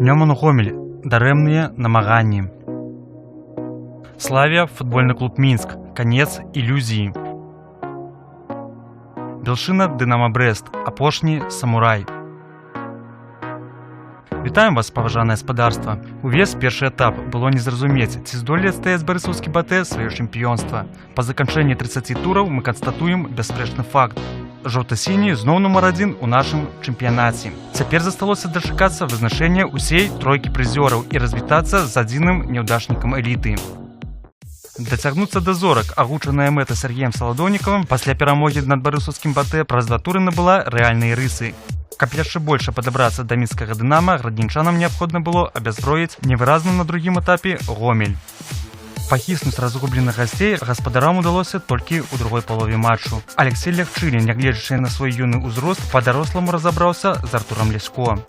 Нёман Гомель. Дарэмныя намаганні. Славія, футбольны клуб Мінск. Канец ілюзіі. Белшына, Дынамо Брэст. Апошні самурай. Вітаем вас, паважанае спадарства. Увесь першы этап было не зразумець, ці здолее стаяць барысаўскі БТ сваё чэмпіёнства. Па заканчэнні 30 тураў мы канстатуем бясспрэчны факт. Жоўта-сіні зноў нумар 1 у нашым чэмпіянаце. Цяпер засталося дачакацца вызначэння ўсей тройкі прызёраў і развітацца з адзіным няўдачнікам эліты. Дацягнуцца да зорак, агучаная мэта Сергеем Саладоўнікавым пасля перамогі над барысаўскім БТ праз 2 туры набыла рэальныя рысы. Каб яшчэ больш падабрацца да мінскага Дынама, градзінчанам неабходна было абязброіць невыразна на другім этапе Гомель. Пахіснуць разгубленых гасцей гаспадарам удалося толькі ў другой палове матчу. Алексей Лягчылі, нягледзячы на свой юны ўзрост, па-даросламу разабраўся з Артурам Лясько.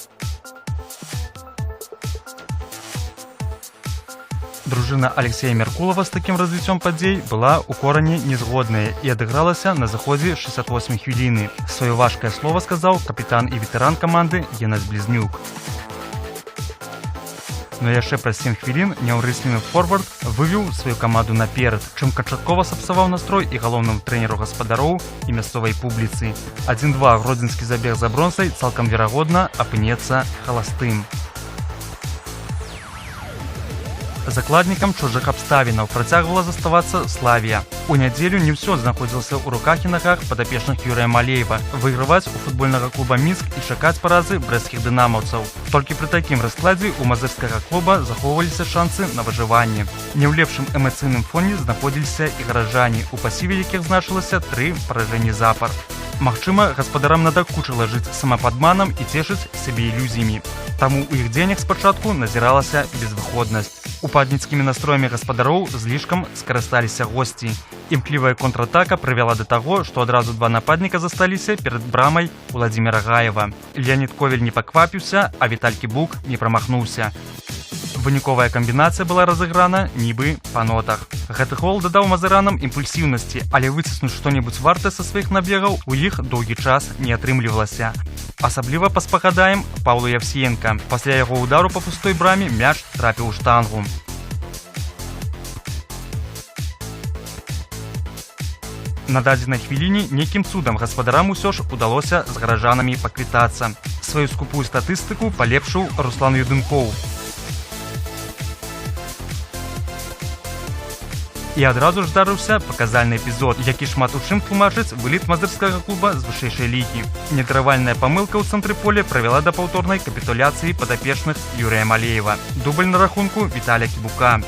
Дружына Алексея Меркулова з такім развіццём падзей была ў корані незгодная і адыгралася на заходзе 68 хвіліны. Сваё важкае слова сказаў капітан і ветэран каманды Геннадзь Блізнюк. Но яшчэ праз 7 хвілін няўрыслівы форвард вывеў сваю каманду наперад, чым канчаткова сапсаваў настрой і галоўнаму трэнеру гаспадароў і мясцовай публіцы. 1-2 гродзенскі забег за бронзай цалкам верагодна апынецца халастым. Закладнікам чужых абставінаў працягвала заставацца Славія. У нядзелю не ўсё знаходзілася ў руках і нагах падапечных Юрыя Малеева. Выйграваць у футбольнага клуба Мінск і чакаць паразы брэсцкіх дынамаўцаў. Толькі пры такім раскладзе ў мазырскага клуба захоўваліся шансы на выжыванне. Не ў лепшым эмацыйным фоне знаходзіліся і гараджане, у пасіве якіх значылася 3 паражэнні запар. Магчыма, гаспадарам надакучыла жыць самападманам і цешыць сябе ілюзіямі. Таму ў іх дзеяннях спачатку назіралася безвыходнасць. Упадніцкімі настроямі гаспадароў злішкам скарысталіся госці. Імклівая контратака прывяла да таго, што адразу 2 нападніка засталіся перад брамай Уладзіміра Гаева. Леанід Ковель не паквапіўся, а Віталькі Бук не прамахнуўся. Выніковая камбінацыя была разыграна нібы па нотах. Гэты гол дадаў мазыранам імпульсіўнасці, але выціснуць што-небудзь вартае са сваіх набегаў у іх доўгі час не атрымлівалася. Асабліва паспагадаем Паўлу Явсіенка. Пасля яго ўдару па пустой браме мяч трапіў у штангу. На дадзенай хвіліне нейкім цудам гаспадарам усё ж удалося з гараджанамі паквітацца. Сваю скупую статыстыку палепшыў Руслан Юдынкоў. І адразу ж здарыўся паказальны эпізод, які шмат у чым тлумачыць вылет мазырскага клуба з вышэйшай лігі. Недаравальная памылка ў цэнтры поля прывяла да паўторнай капітуляцыі падапечных Юрыя Малеева. Дубль на рахунку Віталя Кібука.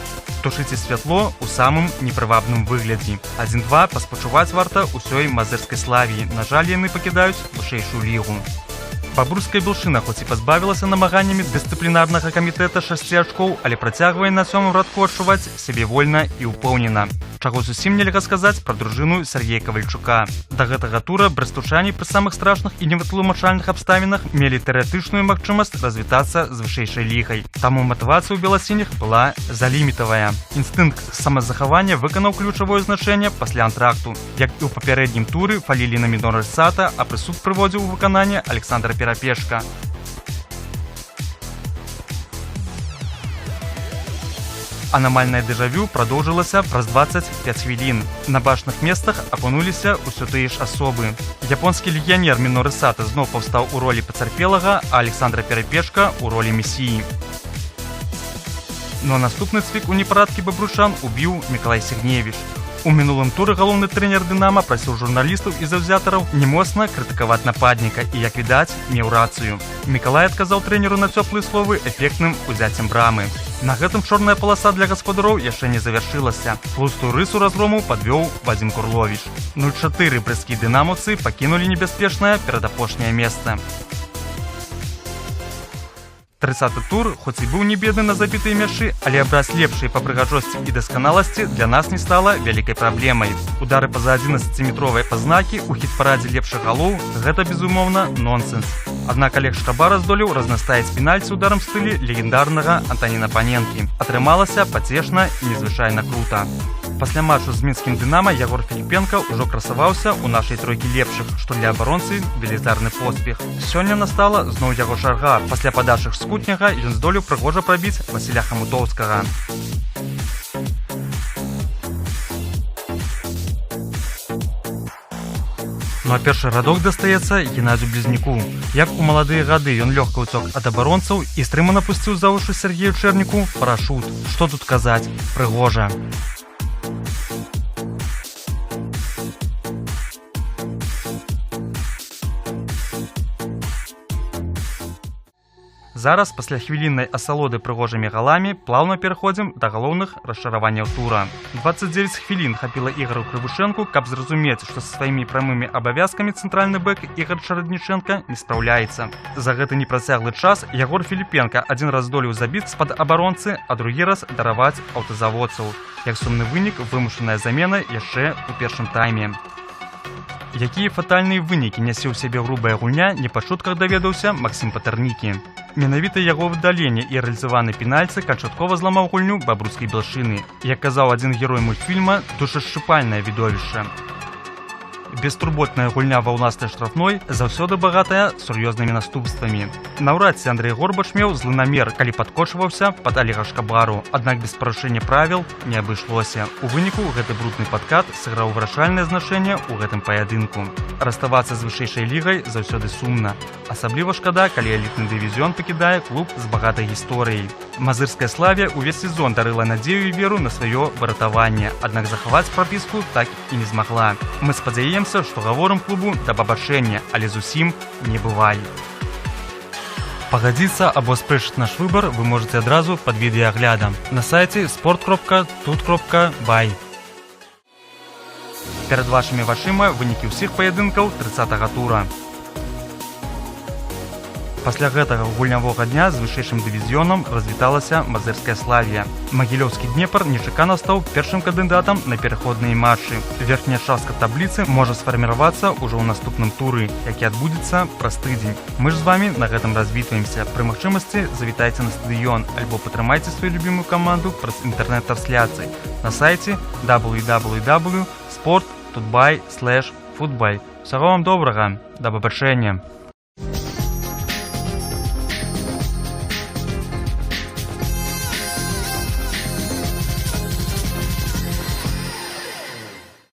Тушыце святло ў самым непрывабным выглядзе. 1-2 паспачуваць варта ўсёй мазырскай Славіі. На жаль, яны пакідаюць вышэйшую лігу. Бабруйская Белшына хоць і пазбавілася намаганнямі дысцыплінарнага камітэта 6 ачкоў, але працягвае на 7-м радку адчуваць сябе вольна і ўпэўнена. Чаго зусім нельга сказаць пра дружыну Сергея Кавальчука. Да гэтага тура брэстаўчане пры самых страшных і невытлумачальных абставінах мелі тэарэтычную магчымасць развітацца з вышэйшай лігай. Таму матывацыя ў беласініх была залімітавая. Інстынкт самазахавання выканаў ключавое значэнне пасля антракту. Як і ў папярэднім туры фалілі на міноры Сата, а прысуд прыводзіў у выкананне Александра Перапешка. Анамальнае дэжавю прадоўжылася праз 25 хвілін. На бачных месцах апынуліся ўсё тыя ж асобы. Японскі легіянер Міноры Сата зноў паўстаў у ролі пацярпелага, а Александра Перапешка ў ролі месіі. Но наступны цвік у непарадкі бабрушан убіў Мікалай Сігневіч. У мінулым туры галоўны трэнер Дынама прасіў журналістаў і заўзятараў не моцна крытыкаваць нападніка і, як відаць, меў рацыю. Мікалай адказаў трэнеру на цёплыя словы эфектным узяццем брамы. На гэтым чорная паласа для гаспадароў яшчэ не завяршылася. Тлустую рысу разгрому падвёў Вадзім Курловіч. 0-4 брэсцкія дынамаўцы пакінулі небяспечнае перадапошняе месца. 30-й тур, хоць і быў не бедны на забітыя мячы, але абраць лепшай па прыгажосці і дасканаласці для нас не стала вялікай праблемай. Удары па-за 11-метровыя пазнакі ў хіт-парадзе лепшых галоў – гэта, безумоўна, нонсенс. Аднак Олег Шабара здолеў разнастаіць пенальці ударам стылі легендарнага Антаніна Паненкі. Атрымалася пацешна і незвычайна крута. Пасля матчу з мінскім «Дынама» Ягор Філіпенка ўжо красаваўся ў нашай тройкі лепшых, што для абаронцы велізарны поспех. Сёння настала зноў яго чарга. Пасля падачы Скутняга ён здолеў прыгожа прабіць Васіля Хамутоўскага. Ну а першы радок дастаецца Геннадзю Блізняку. Як у маладыя гады ён лёгка ўцёк ад абаронцаў і стрымана пусціў за вушы Сергею Чэрніку парашут. Што тут казаць? Прыгожа. Зараз, пасля хвіліннай асалоды прыгожымі галамі, плаўна пераходзім да галоўных расчараванняў тура. 29 хвілін хапіла Ігору Крывушэнку, каб зразумець, што са сваімі прамымі абавязкамі цэнтральны бэк Ігор Чараднічэнка не спраўляецца. За гэты непрацяглы час Ягор Філіпенка адзін раз здолеў забіць з-пад абаронцы, а другі раз дараваць аўтазаводцаў. Як сумны вынік, вымушаная замена яшчэ ў першым тайме. Якія фатальныя вынікі нясе ў сябе грубая гульня, не па чутках даведаўся Максім Патарнікі. Менавіта яго выдаленне і рэалізаваны пенальцы канчаткова зламаў гульню бабруцкай белшыны. Як казаў адзін герой мультфільма, душашчыпальнае відовішча. Бестурботная гульня ва ўласнай штрафной заўсёды багатая сур'ёзнымі наступствамі. Наўрад ці Андрэй Горбач меў злы намер, калі падкочваўся пад Олега Шкабару, аднак без парушэння правіл не абышлося. У выніку гэты брудны падкат сыграў вырашальнае значэнне ў гэтым паядынку. Раставацца з вышэйшай лігай заўсёды сумна. Асабліва шкада, калі элітны дывізіён пакідае клуб з багатай гісторыяй. Мазырская «Славія» увесь сезон дарыла надзею і веру на сваё выратаванне, аднак захаваць прапіску так і не змагла. Мы спадзяемся, што гаворым клубу да пабачэння, але зусім не бывалі. Пагадзіцца або спрэчыць наш выбар вы можаце адразу пад відэааглядам на сайце sport.tut.by. Перад вашымі вачыма вынікі ўсіх паядынкаў 30-го тура. Пасля гэтага гульнявога дня з вышэйшым дывізіёнам развіталася Мазырская «Славія». Магілёўскі «Днепр» нечакана стаў першым кандыдатам на пераходныя матчы. Верхняя частка табліцы можа сфарміравацца ўжо ў наступным туры, які адбудзецца праз тыдзень. Мы ж з вамі на гэтым развітваемся. Пры магчымасці завітайце на стадыён альбо падтрымайце сваю любімую каманду праз інтэрнэт-трансляцыі на сайце www.sport.by/football. Усяго вам добрага, да пабачэння!